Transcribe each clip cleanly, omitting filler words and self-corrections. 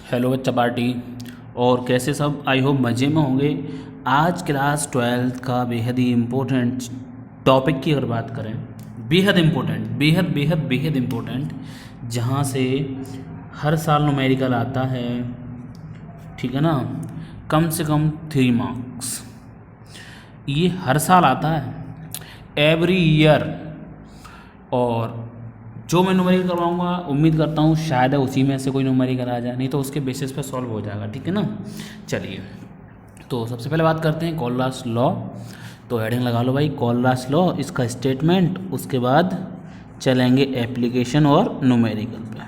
Hello बच्चा party. और कैसे सब, आई होप मज़े में होंगे। आज क्लास 12th का बेहद ही इम्पोर्टेंट टॉपिक की अगर बात करें, बेहद इम्पोर्टेंट, बेहद बेहद बेहद इम्पोर्टेंट, जहाँ से हर साल न्यूमेरिकल आता है, ठीक है ना, कम से कम 3 मार्क्स, ये हर साल आता है, एवरी ईयर। और जो मैं न्यूमेरिकल करवाऊंगा उम्मीद करता हूँ शायद उसी में से कोई न्यूमेरिकल आ जाए, नहीं तो उसके बेसिस पे सॉल्व हो जाएगा, ठीक है ना। चलिए, तो सबसे पहले बात करते हैं कोलरास लॉ। तो हेडिंग लगा लो भाई, कोलरास लॉ, इसका स्टेटमेंट, उसके बाद चलेंगे एप्लीकेशन और न्यूमेरिकल पे,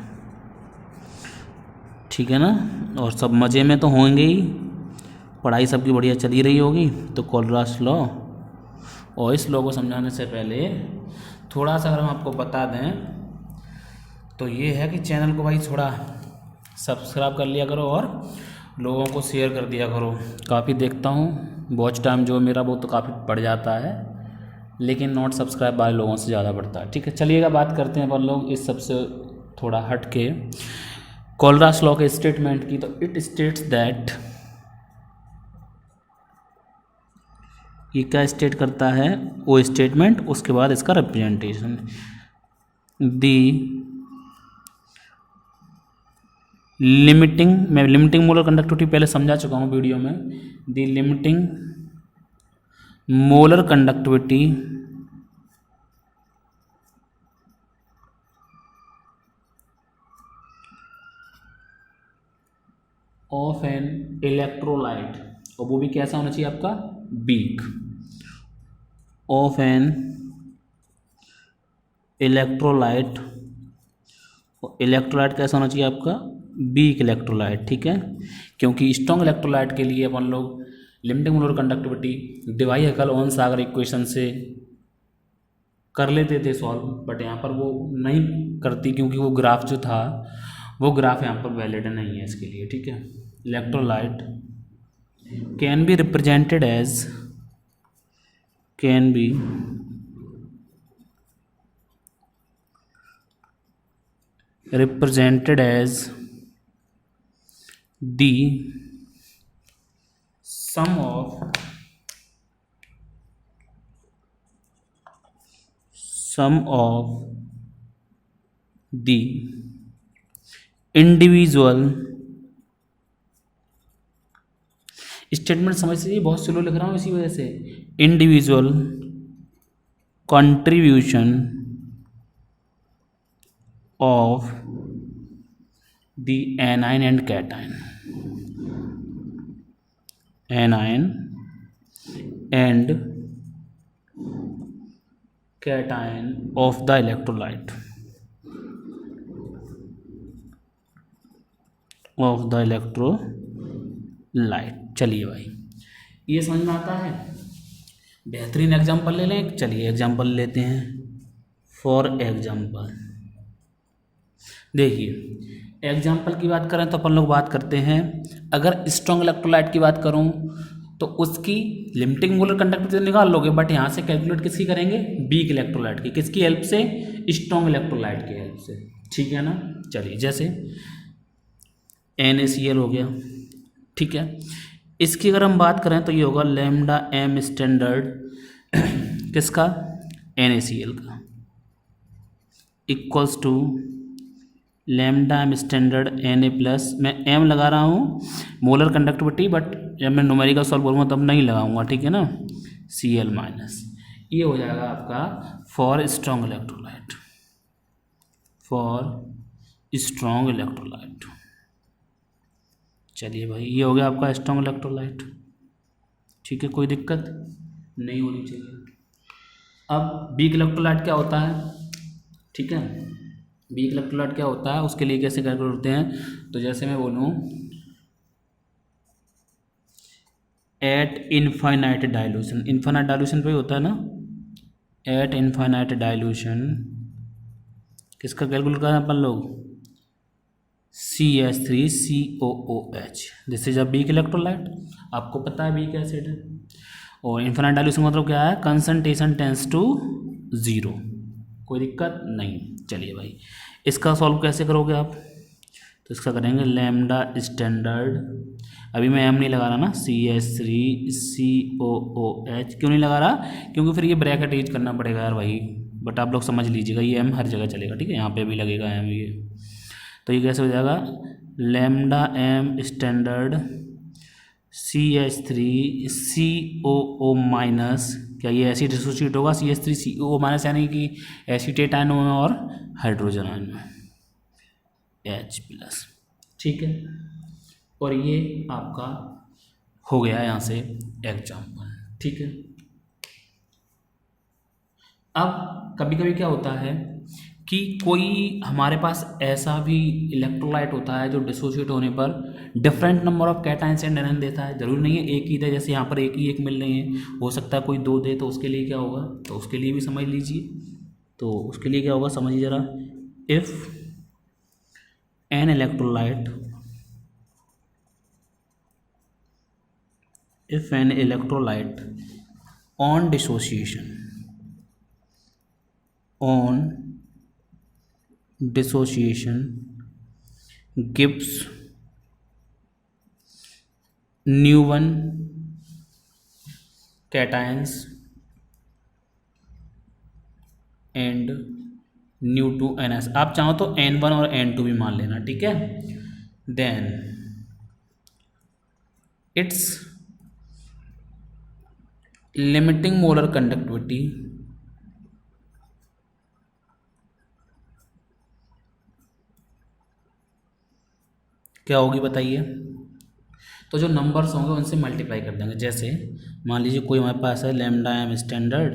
ठीक है ना। और सब मज़े में तो होंगे ही, पढ़ाई सबकी बढ़िया चली रही होगी। तो कोलरास लॉ, और इस लॉ को समझाने से पहले थोड़ा सा अगर हम आपको बता दें तो ये है कि चैनल को भाई थोड़ा सब्सक्राइब कर लिया करो और लोगों को शेयर कर दिया करो। काफ़ी देखता हूँ, वॉच टाइम जो मेरा वो तो काफ़ी बढ़ जाता है, लेकिन नॉट सब्सक्राइब वाले लोगों से ज़्यादा बढ़ता है, ठीक है। चलिएगा, बात करते हैं अपन लोग इस सबसे थोड़ा हट के कोलरास लॉ के स्टेटमेंट की। तो इट स्टेट्स दैट, ये क्या स्टेट करता है, वो स्टेटमेंट, उसके बाद इसका रिप्रेजेंटेशन। दी लिमिटिंग, मैं लिमिटिंग मोलर कंडक्टिविटी पहले समझा चुका हूँ वीडियो में। The limiting molar conductivity of an electrolyte, और वो भी कैसा होना चाहिए आपका, weak, of an electrolyte. Electrolyte कैसा होना चाहिए आपका, वीक इलेक्ट्रोलाइट, ठीक है। क्योंकि स्ट्रॉन्ग इलेक्ट्रोलाइट के लिए अपन लोग लिमिटिंग मोलर कंडक्टिविटी डिवाई-हैकल ओहन-सागर इक्वेशन से कर लेते थे सॉल्व, बट यहाँ पर वो नहीं करती, क्योंकि वो ग्राफ जो था वो ग्राफ यहाँ पर वैलिड नहीं है इसके लिए, ठीक है। Electrolyte can be represented as, can be represented as the sum of the individual, statement समझ से बहुत स्लो लिख रहा हूँ इसी वजह से, individual contribution of the anion and cation, anion and cation of the electrolyte, of the electrolyte। चलिए भाई, ये समझ में आता है। बेहतरीन एग्जाम्पल ले लें, चलिए एग्जाम्पल लेते हैं। फॉर एग्जाम्पल देखिए, एग्जाम्पल की बात करें तो अपन लोग बात करते हैं, अगर स्ट्रॉन्ग इलेक्ट्रोलाइट की बात करूं तो उसकी लिमिटिंग मोलर कंडक्टिविटी निकाल लोगे, बट यहाँ से कैलकुलेट किसकी करेंगे, वीक इलेक्ट्रोलाइट की। किसकी हेल्प से, स्ट्रॉन्ग इलेक्ट्रोलाइट की हेल्प से, ठीक है ना। चलिए, जैसे NaCl हो गया, ठीक है। इसकी अगर हम बात करें तो ये होगा लैम्डा एम स्टैंडर्ड किसका, NaCl का, equals to lambda M standard Na plus, मैं एम लगा रहा हूँ मोलर कंडक्टिविटी, बट जब मैं न्यूमेरिकल सॉल्व करूँगा तब नहीं लगाऊंगा, ठीक है ना, Cl माइनस। ये हो जाएगा आपका for strong electrolyte, for strong electrolyte. चलिए भाई, ये हो गया आपका स्ट्रॉन्ग इलेक्ट्रोलाइट, ठीक है, कोई दिक्कत नहीं होनी चाहिए। अब वीक इलेक्ट्रोलाइट क्या होता है, ठीक है, वीक इलेक्ट्रोलाइट क्या होता है, उसके लिए कैसे कैलकुलेट होते हैं। तो जैसे मैं बोलूँ, eight infinite dilution, infinite dilution पे होता है ना, एट इनफाइनाइट डाइल्यूशन किसका कैलकुलेट करें अपन लोग, CH3COOH, this is a weak electrolyte, आपको पता है वीक एसिड है। और इनफाइनाइट डाइल्यूशन मतलब क्या है, कंसंट्रेशन टेंस टू 0, कोई दिक्कत नहीं। चलिए भाई, इसका सॉल्व कैसे करोगे आप, तो इसका करेंगे लैम्डा स्टैंडर्ड, अभी मैं एम नहीं लगा रहा ना, CH3COOH क्यों नहीं लगा रहा, क्योंकि फिर ये ब्रैकेट यूज करना पड़ेगा यार भाई, बट आप लोग समझ लीजिएगा ये एम हर जगह चलेगा, ठीक है, यहाँ पे भी लगेगा एम ये। तो ये कैसे हो जाएगा, lambda M standard CH3COO minus, क्या ये एसिड एसोसिएट होगा CH3COO माइनस, यानी कि एसीटेट आयन में और हाइड्रोजन आयन में H+, ठीक है। और ये आपका हो गया यहाँ से एग्जाम्पल, ठीक है। अब कभी कभी क्या होता है कि कोई हमारे पास ऐसा भी इलेक्ट्रोलाइट होता है जो डिसोसिएट होने पर different number of cations and anion देता है, जरूरी नहीं है एक ही दे, जैसे यहाँ पर एक ही एक मिल रही है, हो सकता है कोई दो दे, तो उसके लिए क्या होगा, तो उसके लिए भी समझ लीजिए, तो उसके लिए क्या होगा समझिए ज़रा, if an electrolyte, if an electrolyte on dissociation gives new one cations and new two ns, आप चाहो तो n1 और n2 भी मान लेना, ठीक है। Then it's limiting molar conductivity क्या होगी बताइए, तो जो नंबर्स होंगे उनसे मल्टीप्लाई कर देंगे, जैसे मान लीजिए कोई हमारे पास है lambda M standard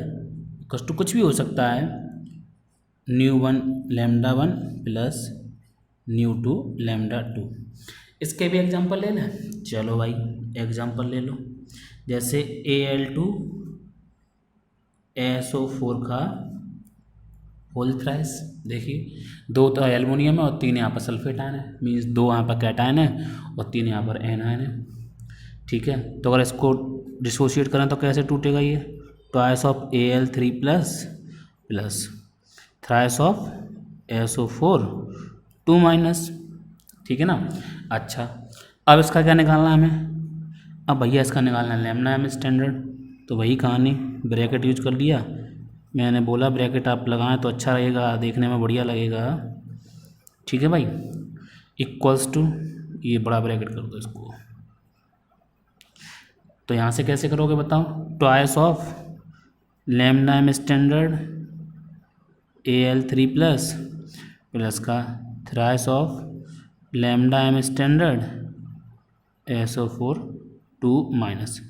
equals to कुछ भी हो सकता है, ν1 λ1 प्लस ν2 λ2, इसके भी एग्जांपल ले लें, चलो भाई एग्जांपल ले लो, जैसे Al2SO4 का होल थ्राइस, देखिए दो तो एल्युमिनियम है और 3 यहाँ पर सल्फेट आयन है, मीन्स 2 यहाँ पर कैटायन है और 3 यहाँ पर एनायन है, ठीक है। तो अगर इसको डिसोशिएट करें तो कैसे टूटेगा ये, twice of Al3 plus thrice of SO4 2 minus, ठीक है ना। अच्छा अब इसका क्या निकालना है हमें, अब भैया इसका निकालना है लैम्डा एम स्टैंडर्ड, तो वही कहानी, ब्रैकेट यूज कर लिया, मैंने बोला ब्रैकेट आप लगाएं तो अच्छा रहेगा, देखने में बढ़िया लगेगा, ठीक है भाई, इक्वल्स टू, ये बड़ा ब्रैकेट कर दो इसको, तो यहाँ से कैसे करोगे बताओ, twice of lambda M standard Al3 plus का thrice of lambda M standard SO4 2 minus,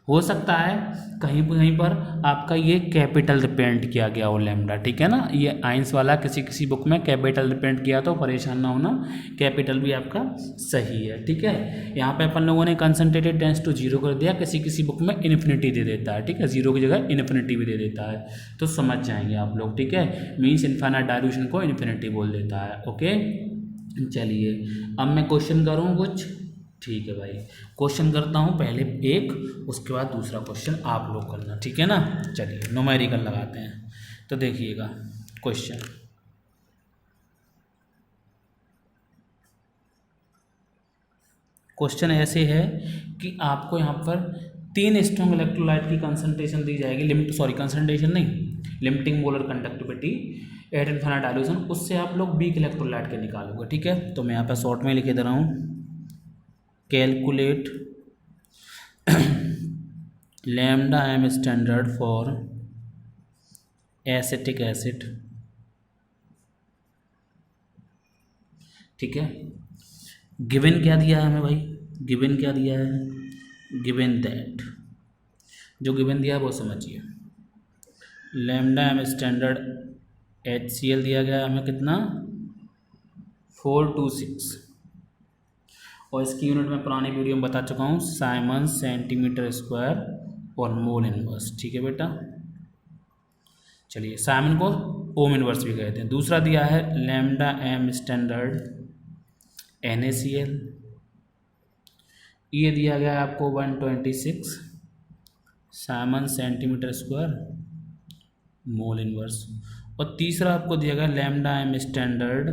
हो सकता है कहीं पर आपका ये कैपिटल रिप्रेजेंट किया गया हो लैम्डा, ठीक है ना, ये आइंस वाला किसी बुक में कैपिटल रिप्रेजेंट किया तो परेशान ना होना, कैपिटल भी आपका सही है, ठीक है। यहाँ पे अपन लोगों ने कंसनट्रेटेड टेंस टू 0 कर दिया, किसी बुक में इन्फिनिटी दे देता है, ठीक है, 0 की जगह इन्फिनिटी भी दे देता है, तो समझ जाएंगे आप लोग, ठीक है, मीन्स इन्फाइनाइट डायल्यूशन को इन्फिनिटी बोल देता है, ओके। चलिए अब मैं क्वेश्चन करूँ कुछ, ठीक है भाई, क्वेश्चन करता हूँ पहले एक, उसके बाद दूसरा क्वेश्चन आप लोग करना, ठीक है ना। चलिए न्यूमेरिकल लगाते हैं, तो देखिएगा क्वेश्चन ऐसे है कि आपको यहाँ पर 3 स्ट्रॉन्ग इलेक्ट्रोलाइट की कंसंट्रेशन दी जाएगी, कंसंट्रेशन नहीं, limiting molar conductivity eight infinite dilution, उससे आप लोग वीक इलेक्ट्रोलाइट के निकालोगे, ठीक है। तो मैं यहाँ पर शॉर्ट में लिखे दे रहा हूँ, calculate lambda M standard for acetic acid, ठीक है। गिवन क्या दिया है हमें भाई, गिवन क्या दिया है, गिवन दैट, जो गिवन दिया है वो समझिए, लैम्डा एम स्टैंडर्ड HCl दिया गया हमें कितना 426, और इसकी यूनिट में पुरानी वीडियो में बता चुका हूँ, साइमंस सेंटीमीटर स्क्वायर और मोल इनवर्स, ठीक है बेटा। चलिए साइमन को ओम इनवर्स भी कहते हैं। दूसरा दिया है लैम्डा एम स्टैंडर्ड NaCl, ये दिया गया है आपको 126 siemens centimetre square mole inverse, और तीसरा आपको दिया गया lambda M standard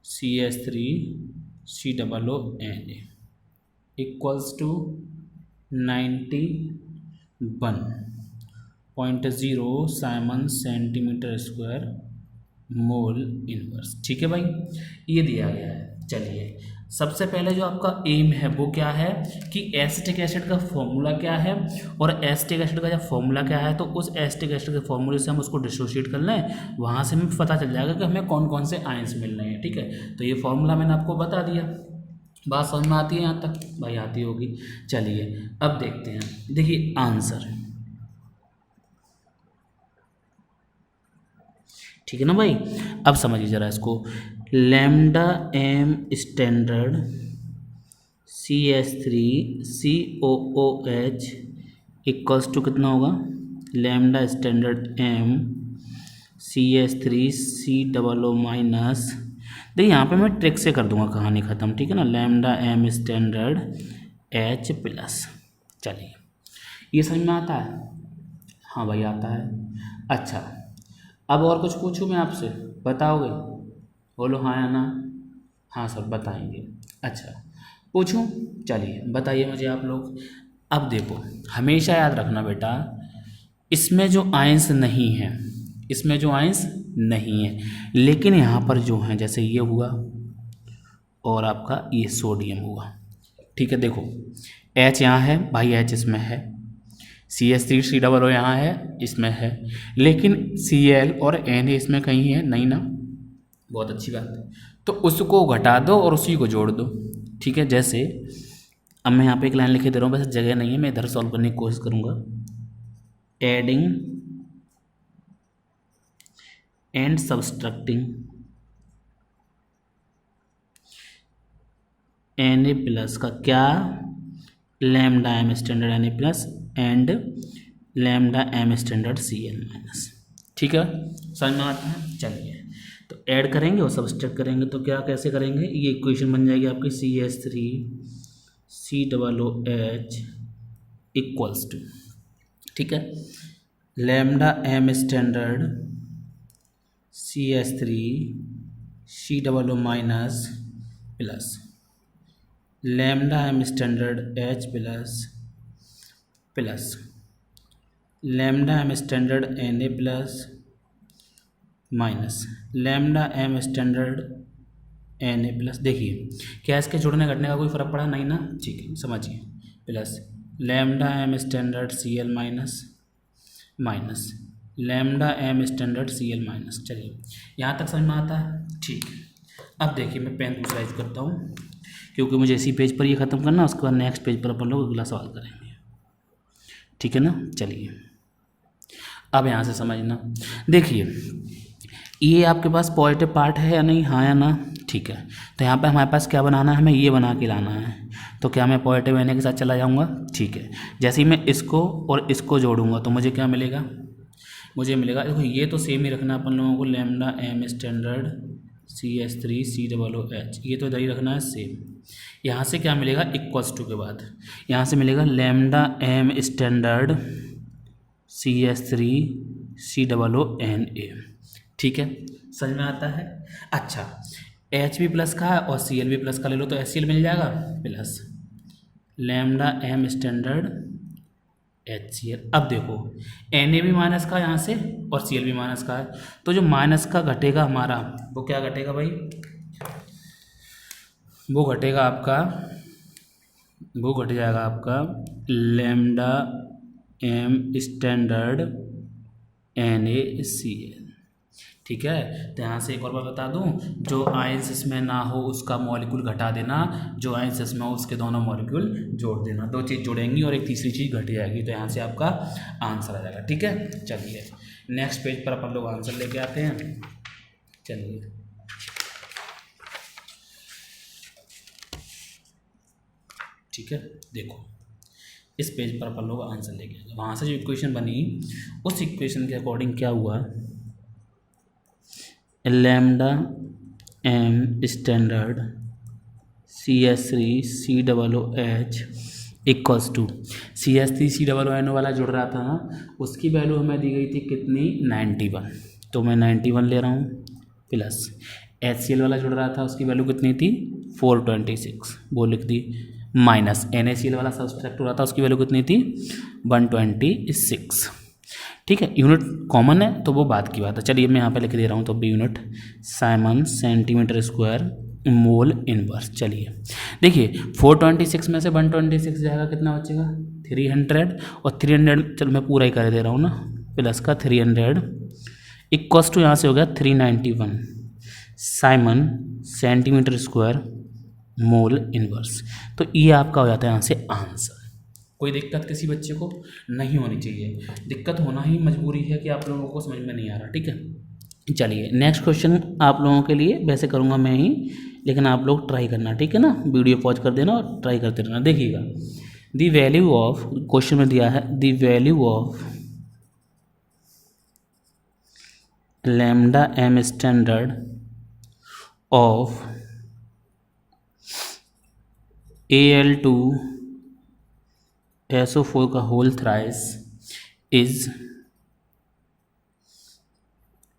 CH3COONA equals to 91.0 siemens centimetre square mole inverse. ठीक है भाई, ये दिया गया है। चलिए सबसे पहले जो आपका एम है वो क्या है कि एसिटिक एसिड का फॉर्मूला क्या है, और एसिटिक एसिड का जब फॉर्मूला क्या है तो उस एसिटिक एसिड के फॉर्मूले से हम उसको डिसोशिएट कर लें, वहाँ से हमें पता चल जाएगा कि हमें कौन कौन से आयंस मिल रहे हैं। ठीक है, तो ये फॉर्मूला मैंने आपको बता दिया। बात समझ में आती है यहाँ तक? भाई आती होगी। चलिए अब देखते हैं, देखिए आंसर। ठीक है ना भाई, अब समझिए ज़रा इसको। Lambda M standard CH3COOH equals to कितना होगा? Lambda standard M CH3COO minus, देखिए यहाँ पे मैं ट्रिक से कर दूंगा कहानी ख़त्म। ठीक है ना, lambda M standard H plus. चलिए ये समझ में आता है? हाँ भाई आता है। अच्छा अब और कुछ पूछूं मैं आपसे, बताओगे? बोलो हाँ या ना। हाँ सर बताएंगे। अच्छा पूछूं? चलिए बताइए मुझे आप लोग। अब देखो हमेशा याद रखना बेटा, इसमें जो आयंस नहीं है, इसमें जो आयंस नहीं है, लेकिन यहाँ पर जो है जैसे ये हुआ और आपका ये सोडियम हुआ। ठीक है, देखो H यहाँ है भाई, H इसमें है, CH3COO यहाँ है, इसमें है, लेकिन Cl और Na इसमें कहीं है नहीं ना। बहुत अच्छी बात है, तो उसको घटा दो और उसी को जोड़ दो। ठीक है, जैसे अब मैं यहाँ पे एक लाइन लिखे दे रहा हूँ, वैसे जगह नहीं है, मैं इधर सॉल्व करने की कोशिश करूँगा। Adding and subtracting Na plus का क्या? Lambda M standard Na plus and lambda M standard Cl minus. ठीक है, समझ में आता है? चलिए तो ऐड करेंगे और सब्सट्रैक्ट करेंगे, तो क्या कैसे करेंगे? ये इक्वेशन बन जाएगी आपकी CH3COOH इक्वल्स टू, ठीक है, lambda M standard CH3COO minus plus lambda M standard H plus plus lambda M standard Na plus minus lambda M standard Na plus. देखिए क्या इसके जुड़ने घटने का कोई फ़र्क पड़ा? नहीं ना। ठीक है समझिए, plus lambda M standard Cl minus minus lambda M standard Cl minus. चलिए यहाँ तक समझ में आता है? ठीक है, अब देखिए मैं पेन दूसरा यूज करता हूँ, क्योंकि मुझे इसी पेज पर ये ख़त्म करना, उसके बाद नेक्स्ट पेज पर अपन लोग अगला सवाल करेंगे। ठीक है ना, चलिए अब यहाँ से समझना। देखिए ये आपके पास पॉजिटिव पार्ट है या नहीं? हाँ या ना? ठीक है, तो यहाँ पे हमारे पास क्या बनाना है? हमें ये बना के लाना है। तो क्या मैं पॉजिटिव एन के साथ चला जाऊँगा? ठीक है, जैसे ही मैं इसको और इसको जोड़ूंगा तो मुझे क्या मिलेगा? मुझे मिलेगा, देखो ये तो सेम ही रखना अपन लोगों को, लैम्डा एम स्टैंडर्ड CH3COOH, ये तो इधर ही रखना है सेम। यहाँ से क्या मिलेगा? इक्वल्स टू के बाद यहाँ से मिलेगा लैम्डा एम स्टैंडर्ड CH3COONA। ठीक है, समझ में आता है? अच्छा H भी प्लस का और Cl भी प्लस का ले लो तो HCl मिल जाएगा, plus lambda M standard HCl। अब देखो Na भी माइनस का यहाँ से और Cl भी माइनस का है, तो जो माइनस का घटेगा हमारा वो क्या घटेगा भाई? वो घटेगा आपका, वो घट जाएगा आपका लैम्डा एम स्टैंडर्ड NaCl। ठीक है, तो यहाँ से एक और बार बता दूँ, जो आयंस इसमें ना हो उसका मॉलिक्यूल घटा देना, जो आयंस इसमें हो उसके दोनों मॉलिक्यूल जोड़ देना। दो चीज़ जोड़ेंगी और एक तीसरी चीज़ घट जाएगी, तो यहाँ से आपका आंसर आ जाएगा। ठीक है, चलिए नेक्स्ट पेज पर अपन लोग आंसर लेके आते हैं। चलिए ठीक है, देखो इस पेज पर अपन लोग आंसर लेके आए, वहाँ से जो इक्वेशन बनी उस इक्वेशन के अकॉर्डिंग क्या हुआ? Lambda M standard CH3COOH equals to CH3COONO वाला जुड़ रहा था ना, उसकी वैल्यू हमें दी गई थी कितनी? 91, तो मैं 91 ले रहा हूँ, प्लस HCl वाला जुड़ रहा था उसकी वैल्यू कितनी थी 426, वो लिख दी, माइनस NaCl वाला सब्सट्रैक्ट हो रहा था उसकी वैल्यू कितनी थी 126। ठीक है, यूनिट कॉमन है तो वो बात की बात है। चलिए मैं यहाँ पे लिख दे रहा हूँ तो बी unit siemens centimetre square mole inverse. चलिए देखिए 426 में से 126 जाएगा, कितना बचेगा 300, और 300 चल मैं पूरा ही कर दे रहा हूँ ना, प्लस का 300 इक्वस टू यहाँ से हो गया 391 Simon centimetre square mole inverse. तो ये आपका हो जाता है यहाँ से आंसर। कोई दिक्कत किसी बच्चे को नहीं होनी चाहिए, दिक्कत होना ही मजबूरी है कि आप लोगों को समझ में नहीं आ रहा। ठीक है, चलिए नेक्स्ट क्वेश्चन आप लोगों के लिए वैसे करूँगा मैं ही, लेकिन आप लोग ट्राई करना, ठीक है ना, वीडियो पॉज कर देना और ट्राई करते रहना। देखिएगा द वैल्यू ऑफ, क्वेश्चन में दिया है the value of lambda M standard of Al2 SO4 का whole thrice is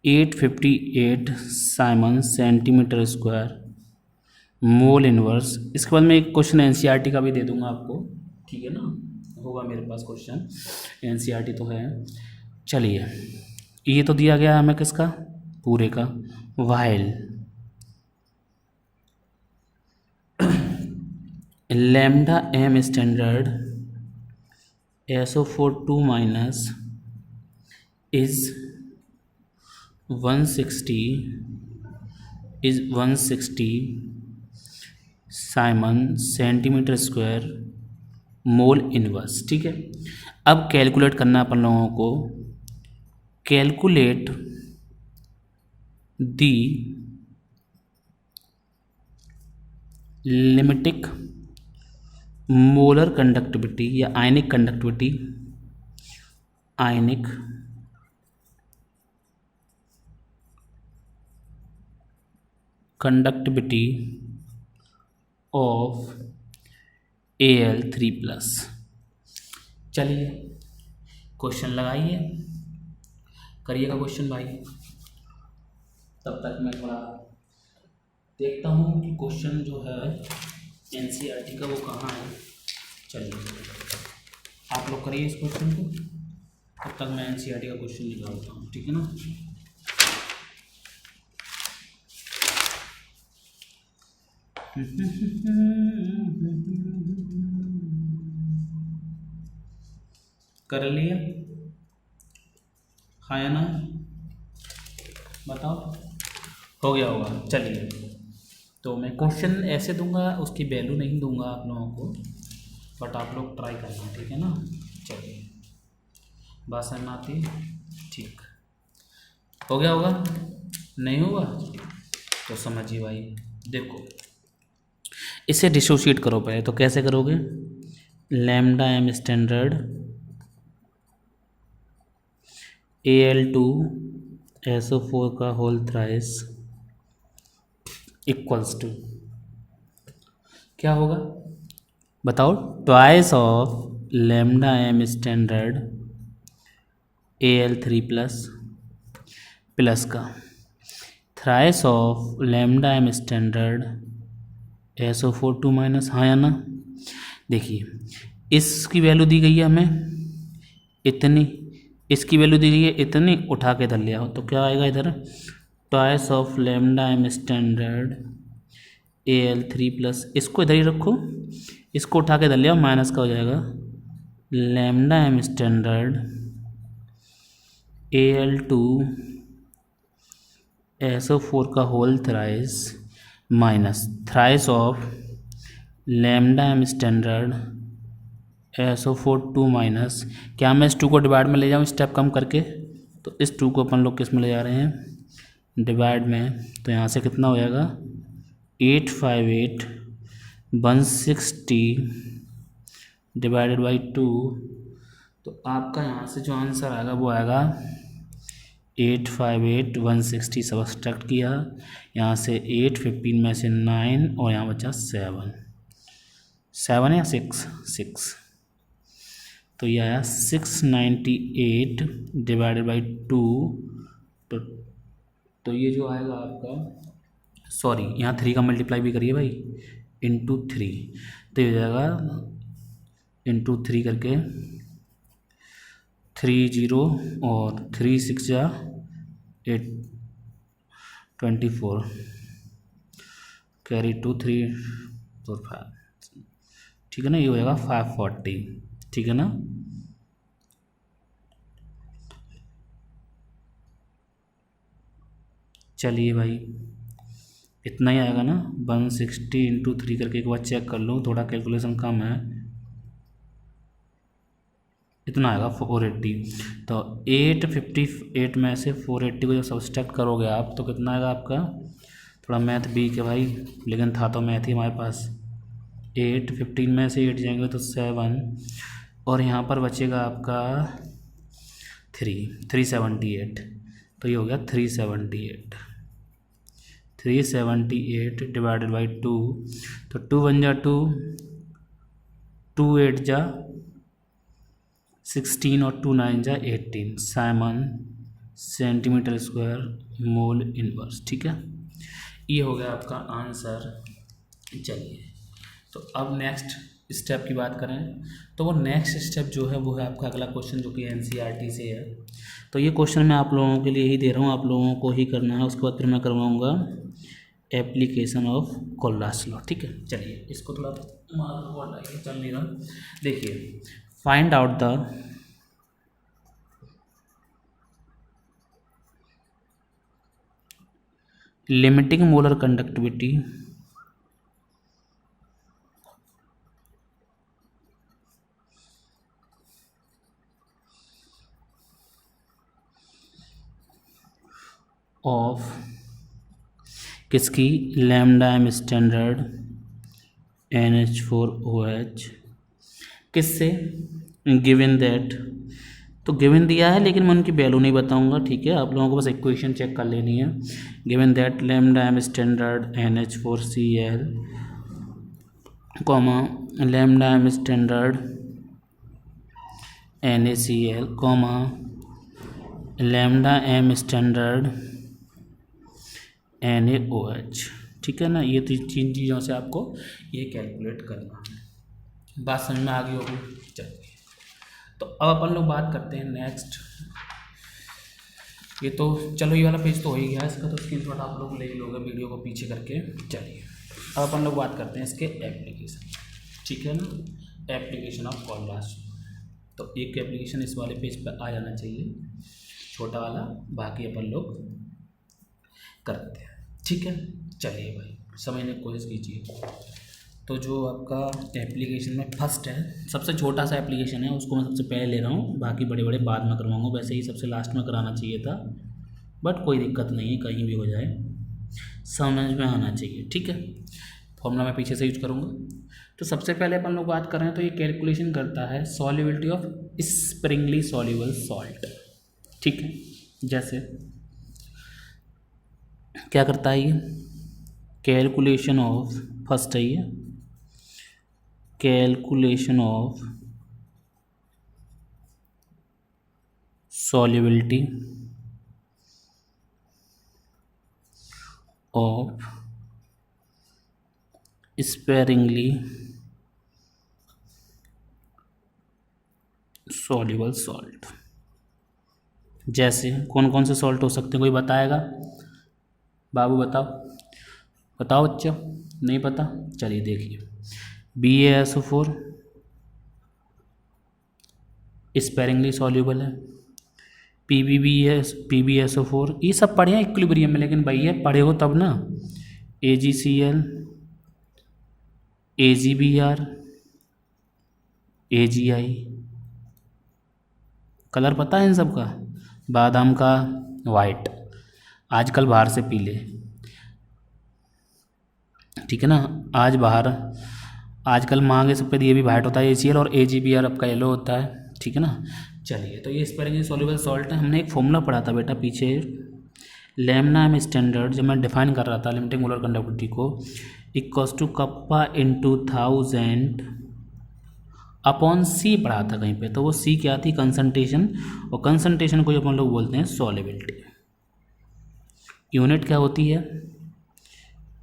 858 siemens centimetre square mole inverse. इसके बाद मैं एक क्वेश्चन NCERT का भी दे दूंगा आपको, ठीक है ना, होगा मेरे पास क्वेश्चन NCERT तो है। चलिए ये तो दिया गया हमें किसका, पूरे का, while lambda M standard SO4 2 minus is 160 siemens centimetre square mole inverse. ठीक है, अब कैलकुलेट करना अपन लोगों को, calculate the limiting molar conductivity या ionic conductivity, ionic conductivity of Al3+। चलिए क्वेश्चन लगाइए, करिएगा क्वेश्चन भाई, तब तक मैं थोड़ा देखता हूँ कि क्वेश्चन जो है NCERT का वो कहाँ है। चलिए आप लोग करिए इस क्वेश्चन को, तब तक मैं NCERT का क्वेश्चन निकालता हूँ, ठीक है ना। कर लिए, हाँ या ना, बताओ, हो गया होगा। चलिए तो मैं क्वेश्चन ऐसे दूंगा, उसकी वैल्यू नहीं दूंगा आप लोगों को, बट आप लोग ट्राई करना, ठीक है ना। चलिए बात समझ में आती, ठीक, हो गया होगा, नहीं होगा तो समझिए भाई। देखो इसे डिसोशिएट करो पहले, तो कैसे करोगे, lambda M standard Al2 SO4 का होल थ्राइस इक्वल्स टू क्या होगा बताओ, twice of lambda M standard Al3+ plus का thrice of lambda M standard SO4 2 minus, हाँ या ना। देखिए इसकी वैल्यू दी गई है हमें इतनी, इसकी वैल्यू दी गई है इतनी, उठा के इधर ले आओ तो क्या आएगा इधर, twice of lambda M standard Al3+, इसको इधर ही रखो, इसको उठा के इधर ले आओ, माइनस का हो जाएगा lambda M standard Al2 SO4 का whole thrice minus thrice of lambda M standard SO4 2 minus, क्या मैं इस 2 को डिवाइड में ले जाऊँ स्टेप कम करके, तो इस 2 को अपन लोग किस में ले जा रहे हैं, डिवाइड में, तो यहाँ से कितना हो जाएगा 858 160 डिवाइडेड बाई 2, तो आपका यहाँ से जो आंसर आएगा वो आएगा 858 160 सब्ट्रैक्ट किया, यहाँ से 815 में से 9 और यहाँ बचा 7 या 6, तो ये आया 698 डिवाइडेड बाई 2, तो ये जो आएगा आपका सॉरी यहाँ 3 का मल्टीप्लाई भी करिए भाई, इंटू 3, तो ये हो जाएगा इंटू 3 करके 3 0 और 3 6 जा 8 24, कैरी 2 3 4 5, ठीक है ना, ये हो जाएगा 540, ठीक है ना। चलिए भाई इतना ही आएगा ना, 160 इंटू 3 करके एक बार चेक कर लो, थोड़ा कैलकुलेशन कम है, इतना आएगा 480। तो 858 में से 480 को जब सब्सट्रैक्ट करोगे आप तो कितना आएगा आपका, थोड़ा मैथ वीक है भाई, लेकिन था तो मैथ ही हमारे पास। 815 में से 8 जाएंगे तो 7, और यहाँ पर बचेगा आपका 378, तो ये हो गया 378 डिवाइडेड बाई 2, तो 2 1 जा 2, 2 8 जा 16 और 2 9 जा 18 Simon centimetre square mole inverse, ठीक है, ये हो गया आपका आंसर। चलिए तो अब नेक्स्ट स्टेप की बात करें तो वो नेक्स्ट स्टेप जो है वो है आपका अगला क्वेश्चन जो कि एनसीईआरटी से है। तो ये क्वेश्चन मैं आप लोगों के लिए ही दे रहा हूँ, आप लोगों को ही करना है, उसके बाद फिर मैं करवाऊँगा एप्लीकेशन ऑफ कोलरास लॉ, ठीक है। चलिए इसको थोड़ा चल नहीं रहा, देखिए find out the limiting molar conductivity of किसकी, लैम्डा एम स्टैंडर्ड NH4OH, किससे, गिवन दैट, तो गिवन दिया है लेकिन मैं उनकी वैल्यू नहीं बताऊंगा, ठीक है, आप लोगों को बस इक्वेशन चेक कर लेनी है। Given that lambda M standard NH4Cl comma lambda M standard NaCl comma lambda M standard NaOH, ठीक है ना। ये 3 चीज़ों से आपको ये कैलकुलेट करना है, बात समझ में आ गई होगी। चलिए तो अब अपन लोग बात करते हैं नेक्स्ट, ये तो चलो ये वाला पेज तो हो ही गया, इसका तो स्क्रीनशॉट आप लोग ले ही लोगे वीडियो को पीछे करके। चलिए अब अपन लोग बात करते हैं इसके एप्लीकेशन, ठीक है ना, एप्लीकेशन ऑफ कोलरास। तो एक एप्लीकेशन इस वाले पेज पर आ जाना चाहिए, छोटा वाला, बाकी अपन लोग करते हैं, ठीक है। चलिए भाई समझने की कोशिश कीजिए। तो जो आपका एप्लीकेशन में फर्स्ट है, सबसे छोटा सा एप्लीकेशन है, उसको मैं सबसे पहले ले रहा हूँ, बाकी बड़े बड़े बाद में करवाऊँगा, वैसे ही सबसे लास्ट में कराना चाहिए था, बट कोई दिक्कत नहीं है, कहीं भी हो जाए समझ में आना चाहिए, ठीक है। फॉर्मूला मैं पीछे से यूज करूँगा। तो सबसे पहले अपन लोग बात कर रहे हैं तो ये कैलकुलेशन करता है solubility of Sprüngli soluble salt, ठीक है। जैसे क्या करता है ये, कैलकुलेशन ऑफ, फर्स्ट है ये calculation of solubility of sparingly soluble salt. जैसे कौन कौन से सॉल्ट हो सकते हैं, कोई बताएगा, बाबू बताओ, बताओ बच्चा, नहीं पता, चलिए देखिए, BaSO4 स्पेरिंगली सॉल्युबल है, PbSO4 ये सब पढ़े हैं इक्विलिब्रियम में, लेकिन भैया पढ़े हो तब ना, AgCl AgBr AgI, कलर पता है इन सब का, बादाम का वाइट, आजकल बाहर से पीले, ठीक है ना, आज बाहर आजकल मांगे सफ़ेद ये भी वाइट होता है AgCl, और AgBr आपका येलो होता है, ठीक है ना। चलिए तो ये स्पेरिंगली सॉल्युबल सॉल्ट है। हमने एक फॉर्मूला पढ़ा था बेटा पीछे, लैम्डा एम स्टैंडर्ड, जब मैं डिफाइन कर रहा था लिमिटिंग मोलर कंडक्टिविटी को, equals to kappa into 1000 upon C पढ़ा था कहीं पे, तो वो C क्या थी, कंसंट्रेशन, और कंसंट्रेशन को अपन लोग बोलते हैं सॉल्युबिलिटी। यूनिट क्या होती है,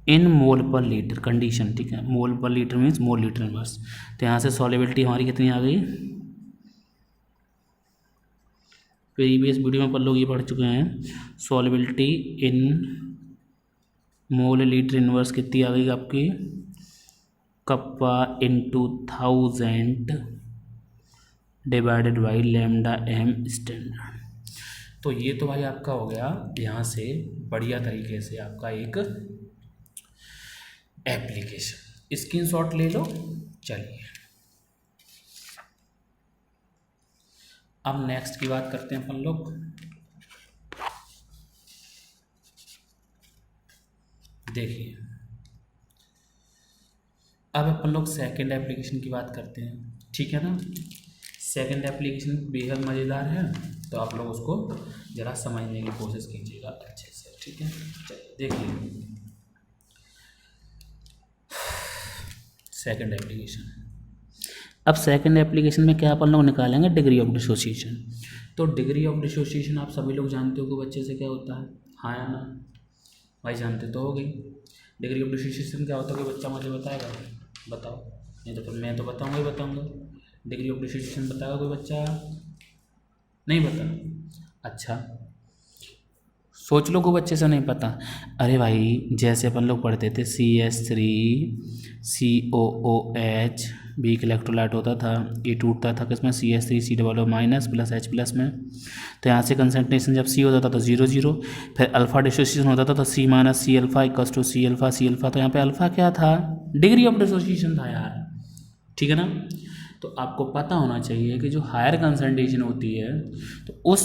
इन मोल पर लीटर कंडीशन, ठीक है, मोल पर litre means mole litre inverse. तो यहाँ से सॉल्युबिलिटी हमारी कितनी आ गई, प्रीवियस वीडियो में अपन लोग ये पढ़ चुके हैं, solubility in mole litre inverse कितनी आ गई आपकी, kappa into 1000 divided by lambda M standard. तो ये तो भाई आपका हो गया यहाँ से बढ़िया तरीके से आपका एक एप्लीकेशन, स्क्रीनशॉट ले लो। चलिए अब नेक्स्ट की बात करते हैं अपन लोग। देखिए अब अपन लोग सेकंड एप्लीकेशन की बात करते हैं, ठीक है ना। सेकंड एप्लीकेशन बेहद मज़ेदार है, तो आप लोग उसको ज़रा समझने की कोशिश कीजिएगा अच्छे से, ठीक है। देखिए सेकंड एप्लीकेशन, अब सेकंड एप्लीकेशन में क्या अपन लोग निकालेंगे, डिग्री ऑफ डिसोसिएशन। तो डिग्री ऑफ डिसोसिएशन आप सभी लोग जानते हो कि बच्चे से क्या होता है, हाँ या ना भाई, जानते तो हो गई। डिग्री ऑफ डिसोसिएशन क्या होता है, कोई बच्चा मुझे बताएगा, बताओ, नहीं तो मैं तो बताऊँगा ही बताऊँगा। डिग्री ऑफ डिसोसिएशन बताएगा कोई बच्चा, नहीं पता, अच्छा सोच लो कोई बच्चे से नहीं पता। अरे भाई जैसे अपन लोग पढ़ते थे CH3 COOH भी एक इलेक्ट्रोलाइट होता था, ये टूटता था किसमें, CH3 COO minus plus H plus में। तो यहाँ से कंसंट्रेशन जब C होता था तो 0 0, फिर अल्फा डिसोसिएशन होता था तो C minus C alpha equals to C alpha C alpha. तो यहाँ पे अल्फा क्या था, डिग्री ऑफ डिसोसिएशन था यार, ठीक है ना। तो आपको पता होना चाहिए कि जो हायर कंसंट्रेशन होती है तो उस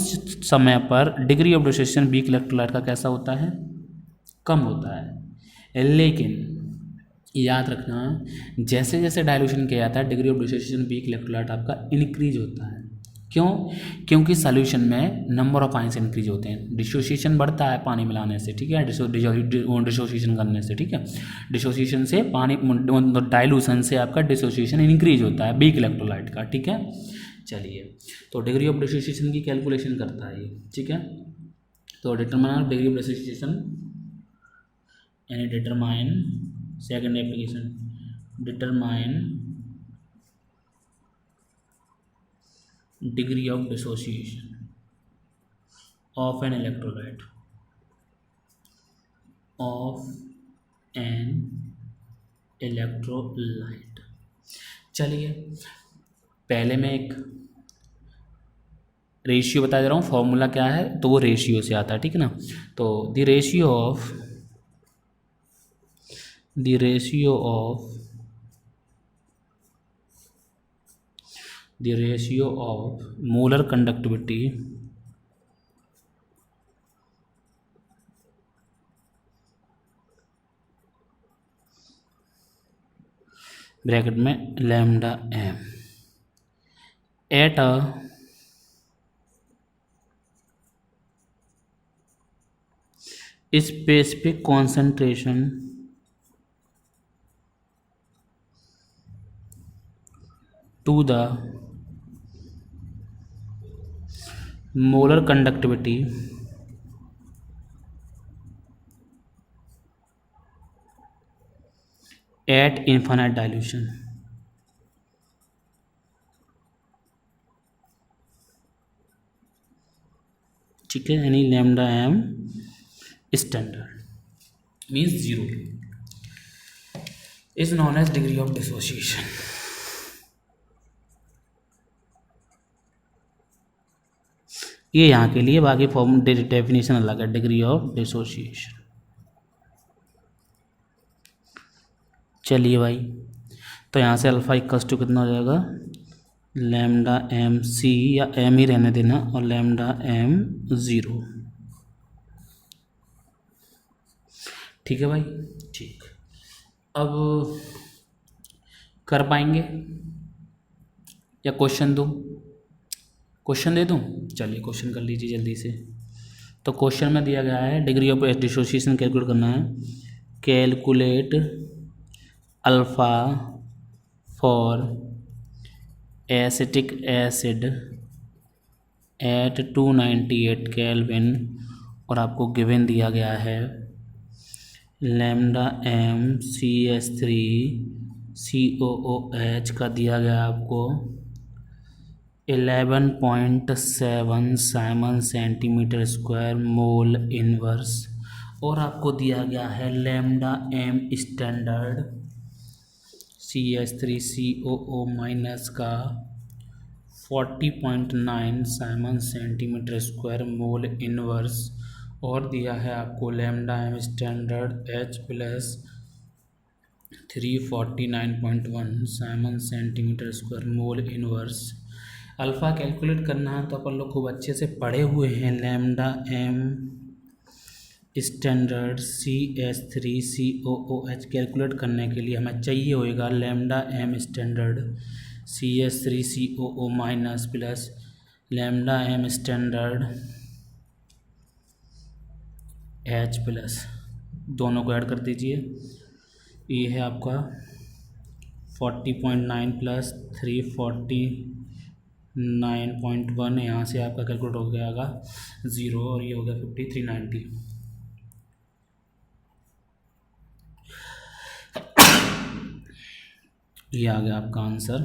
समय पर degree of dissociation weak electrolyte का कैसा होता है, कम होता है। लेकिन याद रखना जैसे जैसे डाइल्यूशन किया जाता है degree of dissociation weak electrolyte आपका इंक्रीज होता है। क्यों, क्योंकि सॉल्यूशन में नंबर ऑफ आयंस इंक्रीज होते हैं, डिसोसिएशन बढ़ता है पानी मिलाने से, ठीक है, डिसोसिएशन करने से, ठीक है, डिसोसिएशन से पानी डाइल्यूशन से आपका डिसोसिएशन इंक्रीज होता है वीक इलेक्ट्रोलाइट का, ठीक है। चलिए तो डिग्री ऑफ डिसोसिएशन की कैलकुलेशन करता है ये, ठीक है। तो डिटरमाइन डिग्री ऑफ डिसोसिएशन यानी determine second application, determine degree of dissociation of an electrolyte, of an electrolyte। चलिए पहले मैं एक रेशियो बता दे रहा हूँ, फॉर्मूला क्या है, तो वो रेशियो से आता है, ठीक है ना। तो the ratio of molar conductivity bracket में lambda M at a specific concentration to the molar conductivity at infinite dilution। ठीक है, यानी lambda M standard means 0 is known as degree of dissociation. ये यहाँ के लिए, बाकी फॉर्म डेफिनेशन अलग है, डिग्री ऑफ डिसोसिएशन। चलिए भाई तो यहाँ से अल्फा इक्वल्स टू कितना हो जाएगा, लैम्डा एम सी, या एम ही रहने देना, और लैम्डा एम 0, ठीक है भाई, ठीक। अब कर पाएंगे या क्वेश्चन दूँ, क्वेश्चन दे दूँ, चलिए क्वेश्चन कर लीजिए जल्दी से। तो क्वेश्चन में दिया गया है डिग्री ऑफ डिसोसिएशन कैलकुलेट करना है, calculate alpha for acetic acid at 298 kelvin, और आपको गिवन दिया गया है lambda M C S three C O O H का दिया गया आपको 11.7 siemens centimetre square mole inverse, और आपको दिया गया है lambda M standard C S three C O O minus का 40.9 siemens centimetre square mole inverse, और दिया है आपको lambda M standard H plus 349.1 Simon centimetre square mole inverse. Alpha calculate करना है तो अपन लोग खूब अच्छे से पढ़े हुए हैं। Lambda M standard C S three C O O H calculate करने के लिए हमें चाहिए होएगा lambda M standard C S three C O O minus plus lambda M standard H plus, दोनों को ऐड कर दीजिए। ये है आपका 40.9 प्लस 349.1, यहाँ से आपका कैलकुलेट हो जाएगा 0 और ये हो गया 5390। ये आ गया आपका आंसर।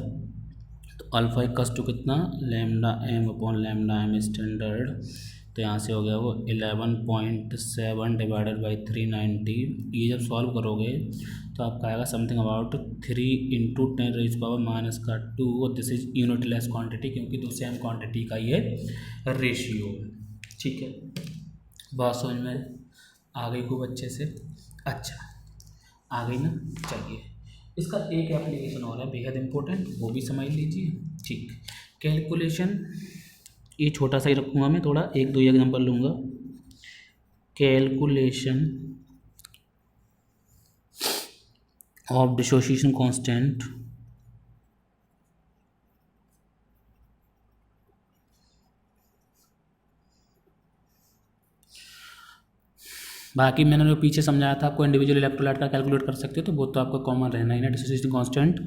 तो अल्फ़ा इक्वल्स टू कितना, lambda m upon lambda M standard, तो यहाँ से हो गया वो 11.7 डिवाइडेड बाई 390। ये जब सॉल्व करोगे तो आपका आएगा समथिंग अबाउट 3 इंटू 10⁻⁻², और दिस इज यूनिटलेस क्वांटिटी, क्योंकि दो सेम क्वांटिटी का ये रेशियो है। ठीक है, बात समझ में आ गई खूब अच्छे से। अच्छा, आ गई ना। चलिए, इसका एक एप्लीकेशन और है बेहद इम्पोर्टेंट, वो भी समझ लीजिए। ठीक, कैलकुलेशन, ये छोटा सा ही रखूँगा मैं, थोड़ा 1-2 एग्जाम्पल लूँगा। कैलकुलेशन ऑफ डिसोसिएशन कांस्टेंट बाकी मैंने जो पीछे समझाया था आपको, इंडिविजुअल इलेक्ट्रोलाइट का कैलकुलेट कर सकते हो, तो वो तो आपको कॉमन रहना ही ना। डिसोसिएशन कांस्टेंट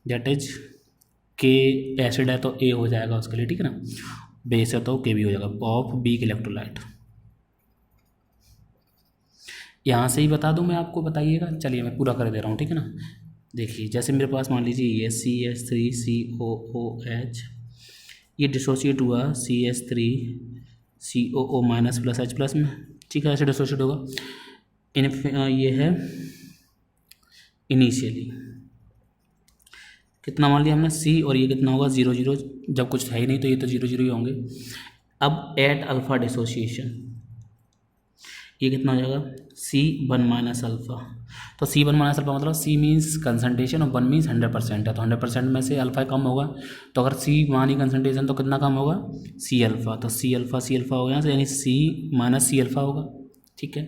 दैट इज के, एसिड है तो ए हो जाएगा उसके लिए, ठीक है ना, बेस है तो के भी हो जाएगा, ऑफ वीक इलेक्ट्रोलाइट। यहाँ से ही बता दूँ मैं आपको, बताइएगा। चलिए मैं पूरा कर दे रहा हूँ, ठीक है ना। देखिए, जैसे मेरे पास मान लीजिए ये C S three C O O H, ये डिसोसिएट हुआ C S three C O O minus plus H plus में, ठीक है, ऐसे डिसोसिएट होगा। ये है इनिशियली कितना मान लिया हमने सी, और ये कितना होगा 0 0, जब कुछ है ही नहीं तो ये तो 0 0 ही होंगे। अब एट अल्फ़ा डिसोसिएशन ये कितना हो जाएगा C1 माइनस अल्फ़ा। तो C1 माइनस अल्फ़ा मतलब C मीन्स कंसनट्रेशन और 1 मीन्स 100% है, तो 100% में से अल्फ़ा कम होगा, तो अगर C मानी कंसनट्रेशन तो कितना कम होगा C अल्फ़ा, तो C अल्फ़ा हो गया, यानी C माइनस C अल्फ़ा होगा। ठीक है,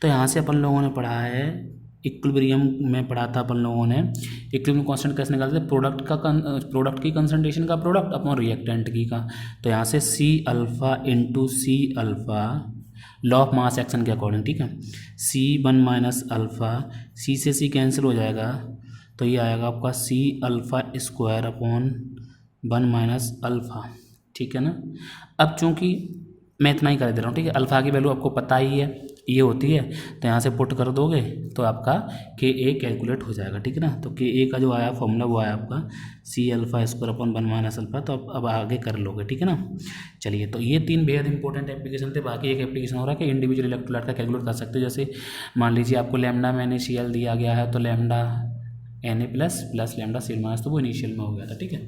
तो यहाँ से अपन लोगों ने पढ़ा है, इक्विलिब्रियम में पढ़ा था अपन लोगों ने, इक्विलिब्रियम कांस्टेंट कैसे निकालते हैं, प्रोडक्ट की कंसंट्रेशन का प्रोडक्ट अपॉन रिएक्टेंट की का। तो यहाँ से C alpha into C alpha law of mass action के अकॉर्डिंग, ठीक है, C1 माइनस अल्फ़ा, C से C कैंसिल हो जाएगा, तो ये आएगा आपका C alpha square upon 1 minus alpha. ठीक है ना। अब चूँकि मैं इतना ही कर दे रहा हूँ, ठीक है, अल्फ़ा की वैल्यू आपको पता ही है, ये होती है, तो यहाँ से पुट कर दोगे तो आपका के ए कैलकुलेट हो जाएगा। ठीक है ना, तो के ए का जो आया फॉर्मूला वो आया आपका C alpha square upon 1 minus alpha, तो अब आगे कर लोगे। ठीक है ना। चलिए, तो ये 3 बेहद इंपॉर्टेंट एप्लीकेशन थे। बाकी एक एप्लीकेशन हो रहा है कि इंडिविजुअल इलेक्ट्रोलाइट का कैलकुलेट कर सकते हो। जैसे मान लीजिए आपको लैम्डा में NaCl दिया गया है, तो lambda Na plus lambda C minus, तो वो इनिशियल में हो गया था। ठीक है,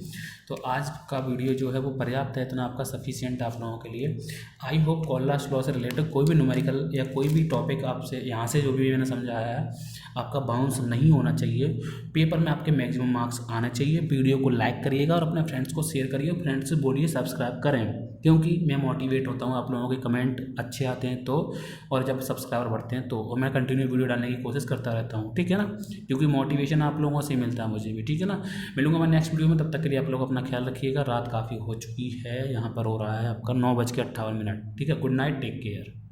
तो आज का वीडियो जो है वो पर्याप्त है, इतना आपका सफिशिएंट आप लोगों के लिए। आई होप कॉलराज लॉ से रिलेटेड कोई भी न्यूमेरिकल या कोई भी टॉपिक आपसे यहाँ से जो भी मैंने समझाया है आपका बाउंस नहीं होना चाहिए, पेपर में आपके मैक्सिमम मार्क्स आने चाहिए। वीडियो को लाइक करिएगा और अपने फ्रेंड्स को शेयर करिए, फ्रेंड्स से बोलिए सब्सक्राइब करें, क्योंकि मैं मोटिवेट होता हूँ आप लोगों के कमेंट अच्छे आते हैं तो, और जब सब्सक्राइबर बढ़ते हैं तो, और मैं कंटिन्यू वीडियो डालने की कोशिश करता रहता हूँ। ठीक है ना, क्योंकि मोटिवेशन आप लोगों से मिलता है मुझे भी। ठीक है ना, मिलूंगा मैं नेक्स्ट वीडियो में, तब तक के लिए आप लोग अपना ख्याल रखिएगा। रात काफ़ी हो चुकी है, यहाँ पर हो रहा है आपका 9:58। ठीक है, गुड नाइट, टेक केयर।